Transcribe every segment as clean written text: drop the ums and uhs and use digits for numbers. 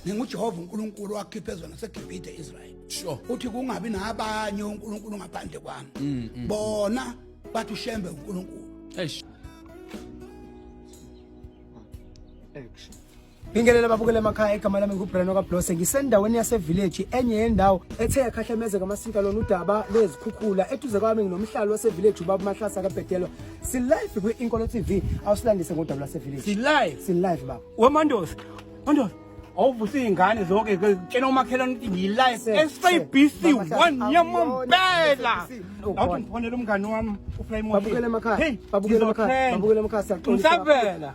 ninguJehova uNkulunkulu wakhipha ezweni laseGibhithe Israel. Sure. Uthi kungabi nabanye uNkulunkulu ngaphandle kwami. Bona bathi uShembe uNkulunkulu. Eish. Bingelela babukele emakhaya igama lami nguBreno kaBlose ngisendaweni yasevillage enye yendawo ethe yakhahlumezeka amasinka lona udaba lezikhukhula eduze kwami nginomhlalo wasevillage ubaba Mahlasa kaBhetelwa si live kwi-Inkolo TV awusilandise ngodaba lasevillage si live baba wemandosi awuvusa ingane zonke tshela umakhelwane ukuthi ngiyi-live SABC 1 yamampela awuthi ngifonele umngane wami babukele emakhaya babukele emakhaya siyaqonisavela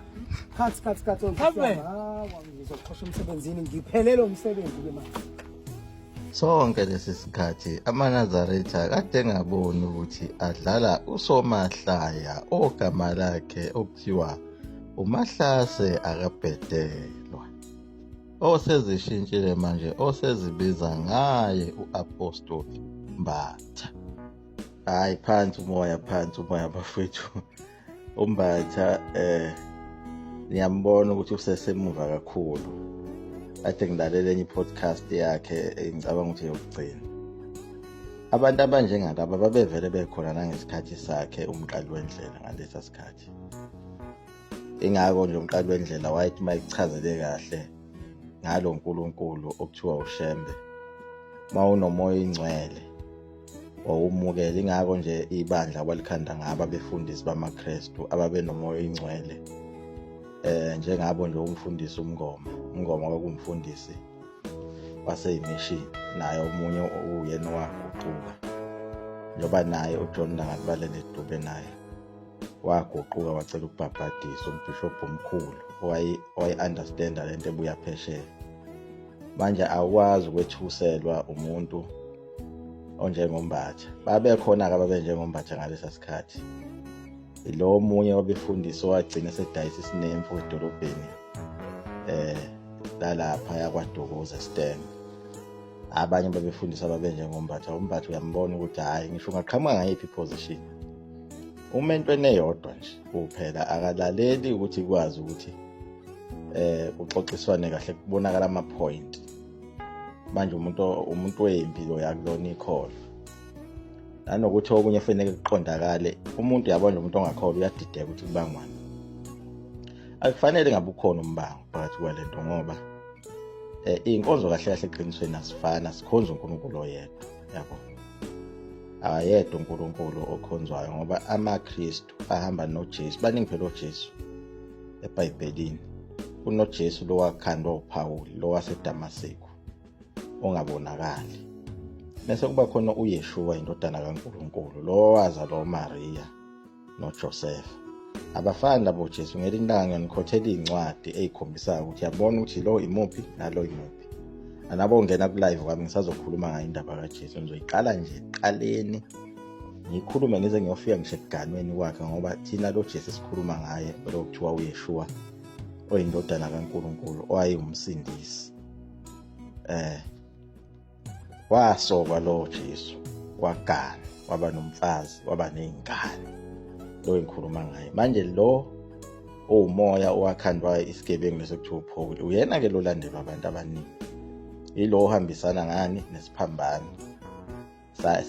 Khathi ngizoqhosha umsebenzini ngiphelele umsebenzi ke manje. Sonke lesi sikhathi amaNazaretha kade engaboni ukuthi adlala uSomahlaya ogama lakhe okuthiwa uMahlase akaBhetelwa. Osezishintshile manje osezibiza ngaye uApostoli Mbatha. Hayi phansi umoya bafethu. uMbatha ngiyambona ukuthi usesemuva kakhulu. Ade ngilalela enye podcast yakhe ngicabanga ukuthi yokugcina. Abantu abanjengalaba babevele bekhona nangesikhathi sakhe umqali wendlela ngalesa sikhathi. Ingakho nje umqali wendlela wayethi mayichazele kahle ngalo uNkulunkulu okuthiwa uShembe. Mawunomoya ingcwele wawumukela ingakho nje ibandla walikhanda ngaba befundisi bamaKristu ababenomoya ingcwele. Njengabo nje umfundisi umngoma kwakumfundisi waseyimishini naye omunye uyena waguquka njoba naye uJohn Langatibale nedube naye waguquka wacela ukubhabhadisa umbishop omkhulu wayi understand lento ebuya phesheya manje akwazi ukwethuselwa umuntu onjengoMbatha babekhona ke ababenjengoMbatha ngalesa sikhathi. Lo munye wabefundisi wagcina sedayisa isinemfu edolobheni lalapha yakwaDokoza stand. Abanye babefundisa babenjengoMbatha. uMbatha uyambona ukuthi hayi ngisho ngaqhamuka ngayiphi position umuntu eneyodwa nje kuphela akalaleli ukuthi ikwazi ukuthi uxoxiswane kahle kubonakala ama point. Manje umuntu wempilo yakulona ikholo nanokuthi okunye kufanele kuqondakale umuntu yabona umuntu ongakholwa uyadideka ukuthi kubangwane. Akufanele ngabe ukhona umbango phakathi kwalento ngoba inkonzo kahle kahle eqinisweni asifana sikhonza uNkulunkulu oyedwa yabo. Ayedwa uNkulunkulu okhonzwayo ngoba amaKristu ahamba noJesu baningi phela oJesu eBhayibhelini. KunoJesu lo wakhandwa uPaul lo waseDamaseko ongabonakali. Bese kuba khona uYeshua indodana kaNkulunkulu lo wazalwa uMaria noJoseph. Abafana labo Jesu ngelindanga ngikhothela incwadi ezikhombisa ukuthi yabona ukuthi lo imuphi nalo imuphi. Anabo ngena ku live kwami ngisazokhuluma ngayo indaba kaJesu ngizoyiqala nje eqaleni ngikhulume ngize ngiyofika ngisho eganweni kwakhe ngoba thina lo Jesu sikhuluma ngaye lo kuthiwa uYeshua oyindodana kaNkulunkulu owayumsindisi. Wasokwa lo Jesu wagana waba nomfazi waba nezingane lo engikhuluma ngaye manje lo umoya owakhandwa isigebengu lesokuthiwa uPaul uyena ke lo landelwa abantu abaningi yilo ohambisana ngani nesiphambano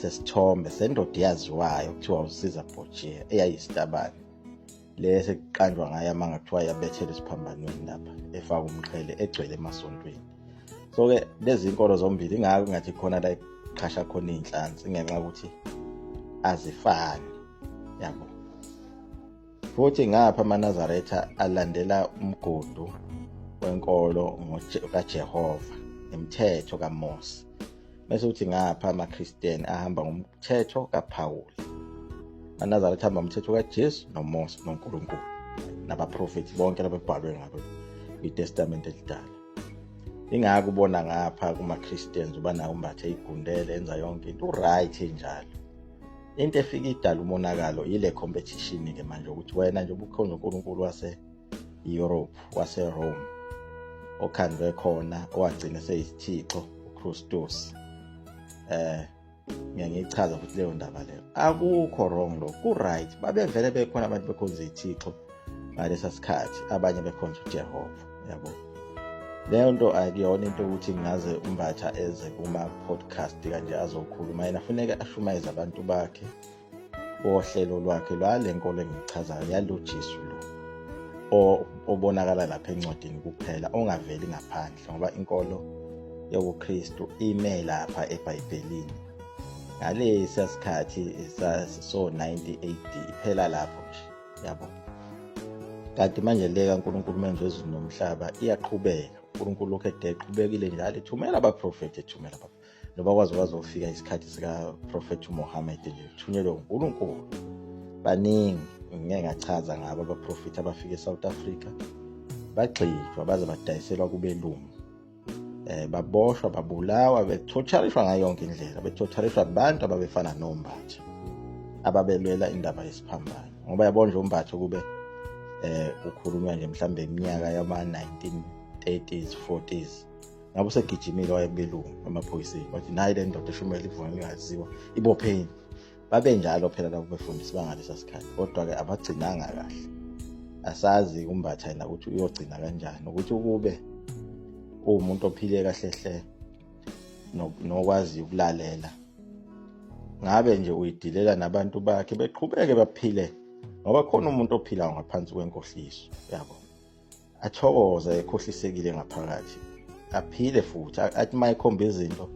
sesithombe sendoda yaziwayo kuthiwa uSiza Botjea eyayisitabane lese kuqanjwa ngaye amanga kuthiwa yabethela isiphambanweni lapha efaka umqhele egcwele emasontweni. So ke lezi inkolo zombili ingakho ngathi khona la iqhasha khona inhlansi ngenxa ukuthi azifani yabo. Futhi ngapha amaNazaretha alandela umgodo wenkolo kaJehova imithetho kaMose. Bese uthi ngapha amaKristiani ahamba ngomthetho kaPaul. amaNazaretha ahamba ngomthetho kaJesu noMose noNkulunkulu nabaprofeti bonke lababhalwe ngabo kwiTestament elidala. Ingakho ubona ngapha kumaKristians ubana uMbatha igundele enza yonke into right enjalo. Into efika idala umonakalo ile competition ke manje ukuthi wena nje ubukhonza uNkulunkulu wase Europe wase Rome okhandwe khona owagcina seyisithixo uChristus. Ngiyayichaza ukuthi leyo ndaba leyo akukho wrong lo ku right babevele bekhona abantu bekhonza izithixo ngalesa sikhathi abanye bekhonza uJehova yabo. leyo nto akuyona into ukuthi ngaze uMbatha eze kuma-podcast kanje azokhuluma. Yena funeka ashumayeze abantu bakhe ohlelo lwakhe lwale nkolo engichazayo yalo Jesu lo obonakala lapha encwadini kuphela, ongaveli ngaphandle, ngoba inkolo yobuKristu ime lapha eBhayibhelini ngalesi sikhathi so 90 AD iphela lapho nje, yabo. Kanti manje le kaNkulunkulu manje wezulu nomhlaba iyaqhubeka. uNkulunkulu lokho eqhubekile njalo ethumela abaprofeti, ethumela noba kwaze ufika isikhathi sika Prophet Muhammad nje uthunyelwe uNkulunkulu. Baningi ngeke ngachaza ngabo abaprofeti abafika eSouth Africa, bagxishwa baze badayiselwa kubelungu, baboshwa, babulawa, bethotharishwa ngayo yonke indlela, bethotharishwa abantu ababefana noMbatha ababelwela indaba yesiphambano. Ngoba yabona nje uMbatha kube ukhulunywa nje mhlambe iminyaka yama 1930s 40s ngabe segijimile wayebelungu emaphoyiseni bathi nayi le ndoda eshumela ivuna lingaziwa ibopheni. Babe njalo phela labo befundisi bangalesa sikhathi, kodwa ke abagcinanga kahle. Asazi uMbatha yena ukuthi uyogcina kanjani, ukuthi ukube umuntu ophile kahle hle nokwazi ukulalela, ngabe nje uyidilela nabantu bakhe beqhubeke baphile, ngoba khona umuntu ophila ngaphansi kwenkohliso, yabo. Athokoze ekhohlisekile ngaphakathi, aphile futhi, athi mayikhomba izinto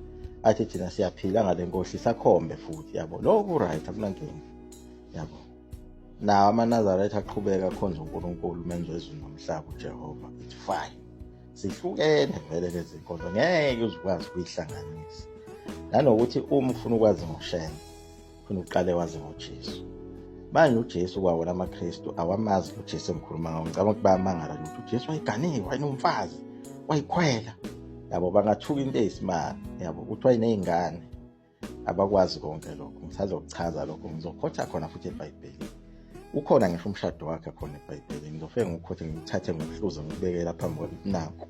athi thina siyaphila ngale nkohlisa akhombe futhi, yabo. Lokho right, akunankinga, yabo. Nawo amaNazaretha aqhubeka akhonza uNkulunkulu menzo ezulu nomhlaba uJehova, it's fine. Sihlukene vele lezi nkolo, ngeke uzikwazi ukuyihlanganisa. Nanokuthi uma ufuna ukwazi ngoShem, ufuna uqale wazi ngoJesu. Manje uJesu kwawona amaKristu awamazi uJesu emkhuluma ngawo. Ngicabanga ukuthi bayamangala ukuthi uJesu wayiganiwe, wayenomfazi, wayikhwela, yabo. Bangathuka into eyisimanga, yabo, ukuthi wayinezingane. Abakwazi konke lokho. Ngisazokuchaza lokho, ngizokhotha khona futhi eBhayibhelini. Ukhona ngisho umshado wakhe khona eBhayibhelini. Ngizofike ngikhothe, ngithathe ngokuhluza ngibekela phambi kwakho.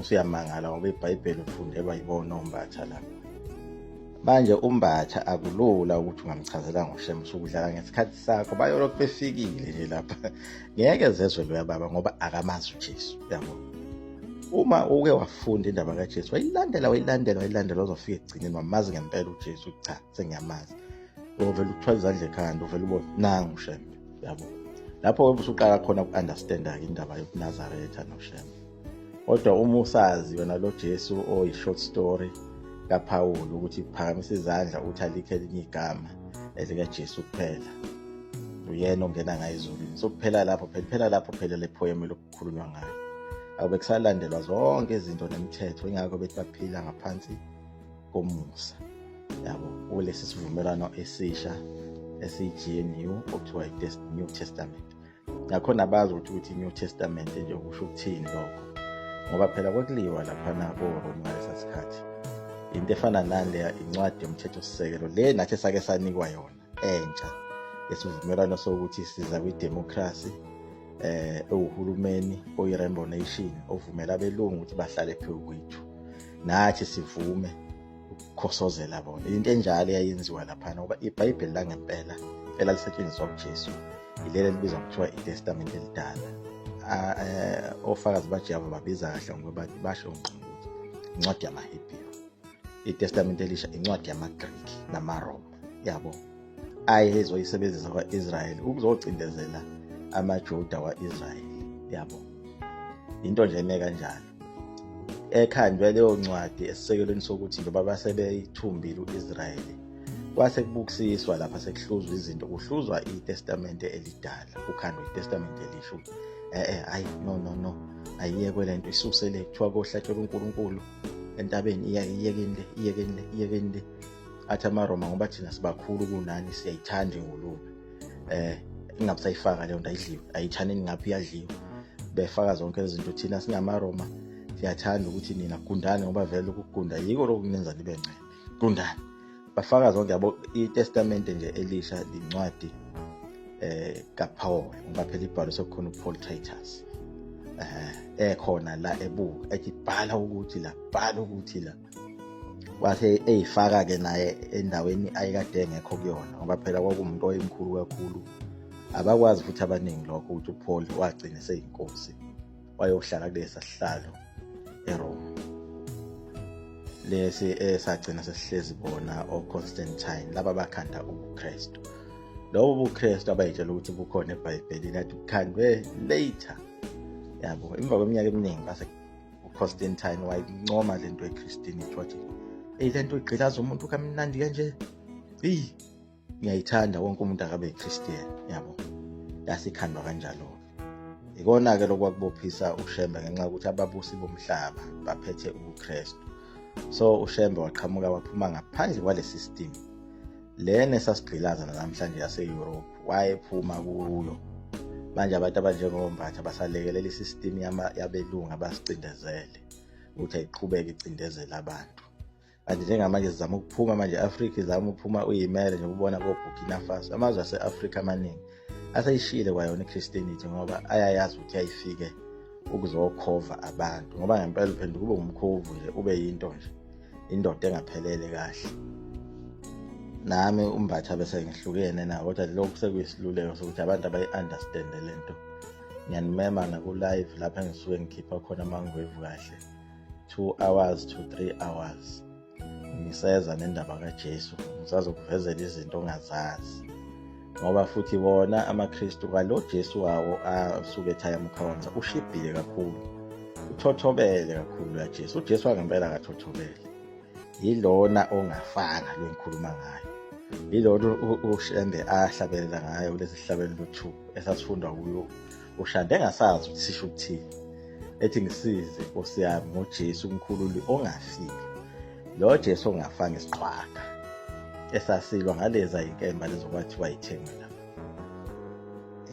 Usuyamangala ngoba iBhayibheli ufundelwa yibona uMbatha lapha. Manje uMbatha akulula ukuthi ungamchazela ngoShem usukudlala ngesikhathi sakho. Bayolokhu befikile nje lapha. Ngeke zezwe lo yababa ngoba akamazi uJesu, yabo. Uma uke wafunda indaba kaJesu, wayilandela uzofika egcineni wamazi ngempela uJesu. Cha, sengiyamazi. Uvela ukuthwala izandla ekhanda, uvela ubona nangu uShem, yabo. Lapho usuqala khona ukunderstanda indaba yokuNazaretha noShem. Kodwa uma usazi wena lo Jesu oyi-short story kaPawulu ukuthi phakamisa izandla uthi alikho elinye igama elikaJesu kuphela, uyena ongena ngayo ezulwini. So kuphela lapho phela le poem lokukhulunywa ngayo. Akube kusalandelwa zonke izinto nemithetho, ingakho bethi baphila ngaphansi komusa, yabo. Kulesi sivumelwano esisha esiyi-GNU okuthiwa i-New Testament. Ngakho nabazi ukuthi i-New Testament nje kusho ukuthini lokho, ngoba phela kwakuliwa laphana koRoma ngalesa sikhathi. Into efana naleya incwadi yomthethosisekelo le nathi sake sanikwa yona entsha, esivumelwano sokuthi siza kwidemocracy, uhulumeni oyi-Rainbow Nation ovumela abelungu ukuthi bahlale phezu kwethu, nathi sivume ukukhosozela bona. Into enjalo eyayenziwa laphana ngoba iBhayibheli langempela lisetshenziswa kuJesu ilele libizwa kuthiwa iTestament elidala. Ofakazi baJehova babiza kahle ngoba basho ukuthi incwadi yamaHebheru. iTestament elisha incwadi yamaGreek namaRoma, yabo. Ayezoyisebenzisa kwa-Israyeli ukuzocindezela amaJuda wa-Israyeli, yabo. Into nje eme kanjalo. Ekhandwe leyo ncwadi esisekelweni sokuthi njengoba basebeyithumbile uIsrayeli, kwase kubukisiswa lapha sekuhluzwa izinto, kuhluzwa iTestament elidala, kukhandwe iTestament elisha. Hayi, no, ayiyekwe lento, isusele kuthiwa kohlatshelwa uNkulunkulu entabeni, iyekeni. Athi amaRoma ngoba thina sibakhulu kunani, siyayithanda iNkulunkulu, ingabe sayifaka leyo nto ayidliwe, ayithaneni ngaphi iyadliwa. Befaka zonke izinto, thina singamaRoma siyathanda ukuthi nina gundane ngoba vele ukugunda yiko lokhu kunenza libe ngcwele, gundane. Bafaka zonke, yabo. iTestament nje elisha lincwadi kaPaul, ngoba phela ibhalo sekukhona uPaul Titus, ekhona la ebuka ethi bhala ukuthi la wathi eyifaka ke naye endaweni ayikade engekho kuyona, ngoba phela kwakumuntu oyimkhulu kakhulu. Abakwazi futhi abaningi lokho ukuthi uPaul wagcina seyinkosi, wayohlala kulesa sihlalo eRome lesi esagcina sesihlezi bona oConstantine laba bakhanda ubuKristu. Lobo buKristu abayitshela ukuthi bukhona eBhayibhelini athi bukhandwe later. Yabo emva kweminyaka eminingi base uConstantine wayincoma lento yeChristianity wathi lento igqilaza umuntu kamnandi kanje. Ngiyayithanda wonke umuntu akabe yiChristian, yabo. Yasikhandwa kanjalo. Ikona ke lokwakubophisa uShembe ngenxa ukuthi ababusi bomhlaba baphethe ubuKristu. So uShembe waqhamuka waphuma ngaphandle kwale system. Lena esasigqilaza namhlanje yaseEurope wayephuma kuyo. Manje abantu abanjengoMbatha basalekelela isystem yabelungu abasicindezele ukuthi ayiqhubeke icindezela abantu. Kanti njengamanje sizama ukuphuma manje Africa izama ukuphuma uyimele nje ubona koBurkina Faso amazwe aseAfrica amaningi asayishile kwayona iChristianity ngoba ayayazi ukuthi ayifike ukuzokhova abantu ngoba ngempela uphenduka kube umkhovu nje ube yinto nje indoda engaphelele kahle. Nami uMbatha bese ngihlukene nawo kodwa lokho sekuyisiluleko sokuthi abantu abayi-understand lento. Ngiyanimema na ku live lapha ngisuke ngikhipha khona amangwevu kahle 2 hours to 3 hours. Ngiseza nendaba kaJesu ngisazokuvezela izinto ongazazi. Ngoba futhi bona amaKristu kwalo Jesu wawo asuke ethaya umkhawonza ushibhile kakhulu. Uthothobele kakhulu ya Jesu. uJesu ngempela akathothobele. Yilona ongafanga lwenkhuluma ngayo. Yilona uShembe ahlabelela ngayo lesi hlabelo lo2 esasifundwa kuyo. Ushande engasazi ukuthi sisho ukuthini. Ethi ngisize Nkosi yami ngoJesu umkhululi ongafiki. Lo Jesu ongafanga isiqhwaga. Esasilwa ngaleza inkemba lezokwathi wayithengela.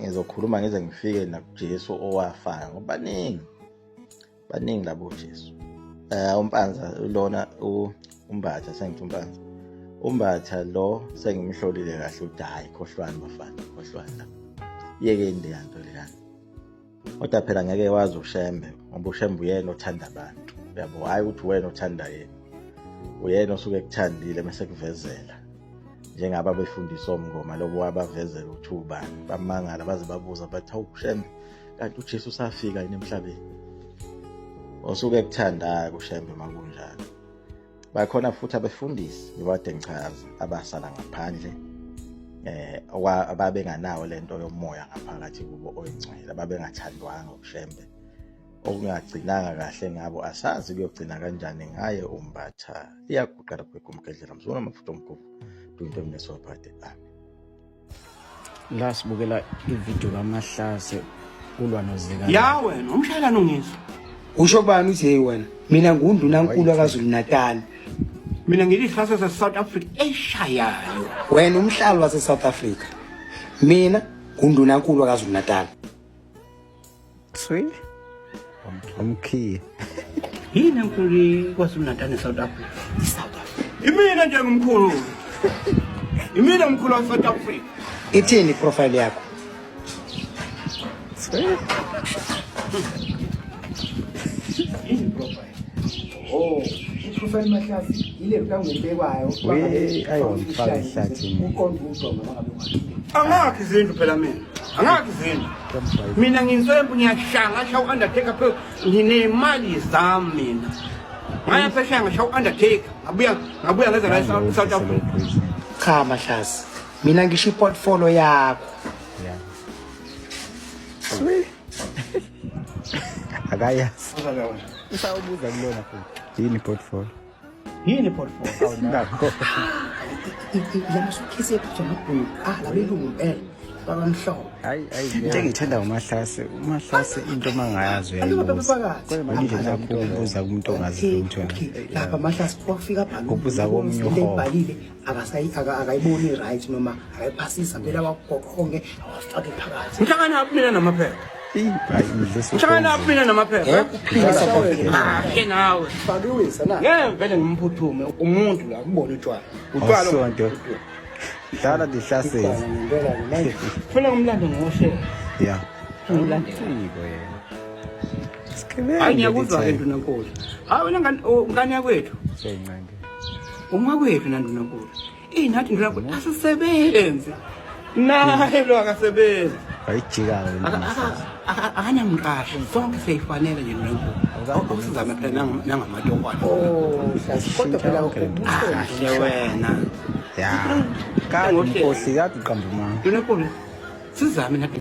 Ngizokhuluma ngize ngifike nakuJesu owafanga ngoba baningi labo Jesu. Umpanza lona uMbatha sengithi uMpanza. uMbatha lo sengimhlolile kahle ukuthi hayi khohlwana bafana khohlwana. Yeke indiyanto leyana. Kodwa phela ngeke wazi uShembe ngoba uShembe uyena othanda abantu. Yabo hayi ukuthi wena othanda yena. Uyena osuke ekuthandile mase kuvezela. Njengaba befundisa omngoma lobo wabavezela ukuthi ubani. Bamangala baze babuza bathi hawu uShembe kanti uJesu safika yini emhlabeni. Osuke ekuthanda kuShembe makunjalo. Bakhona futhi abefundisi ngibade ngichaza abasala ngaphandle ababenganawo lento yomoya ngaphakathi kubo oyingcwele ababengathandwanga uShembe okungagcinanga kahle ngabo asazi kuyogcina kanjani ngaye uMbatha liyaguqa lapho ekumkedlela mzona amafutho omkhulu into emnesophathe la sibukela ivideo kaMahlase kulwa noZikana ya wena umshayelana ungizwa usho bani uthi hey wena mina nguNdunankulu akaZulu Natal. mina ngilihlase se-South Africa eshayayo. Wena umhlali wase South Africa. Mina nguNdunankulu akaZulu Natal. swi umkhiye yini enkulu kwaZulu Natal eSouth Africa? Imina nje ngumkhulu. Imina umkhulu waseSouth Africa. Ithini profile yakho? swi Yini profile? Oh, iprofile Mahlasi ile ngibekwayo. ayomfaka ihlathi Ukonduzo ngabe Angakho izindlu phela mina. Angakho izindlu. Mina nginsembu ngiyashanga sha uUndertaker phela nginemali zami mina. Ngaya phesha ngisho uUndertaker. Ngabuya ngeza la eSouth Africa. Cha Mahlasi. Mina ngisho iportfolio yakho. swi akayazi usawubuza kulona futhi yini portfolio Yini portfolio? ngakho Yamasukhisi yamabhuku labelungu impela babamhlobo. hayi into engithanda uMahlase into mangayazi uyayibuza kodwa nje lapho ubuza kumuntu ongazi ukuthi lapha Mahlasi kwafika phakathi ubuza komunye uhobo ebhalile akayiboni right noma akayiphasisa phela wagoqonge awafake phakathi. Ngihlangana naphi mina namaphepha? hayi ngidlisa Ngihlangana naphi mina namaphepha? Ke nawe. Fakiwisa na. Ngeke vele ngimphuthume umuntu la kubona utshwala. Utshwala sonto dala dihlasezi Ngempela manje Funa umlando ngoshe. ya Umlandela. yena sikebe Hayi ngiyakuzwa Ndunankulu. Hayi wena ngani yakwethu. seyincane Umwakwethu Ndunankulu. Nathi Ndunankulu asisebenze. Naye lo akasebenzi. ayijika wena akanamqashi sonke siyayifanele nje nenkuku okusizame phela nangamatokwane kodwa phela kahle wena ya kade mkhosi kade uqamba uma Dunekule sizame nathi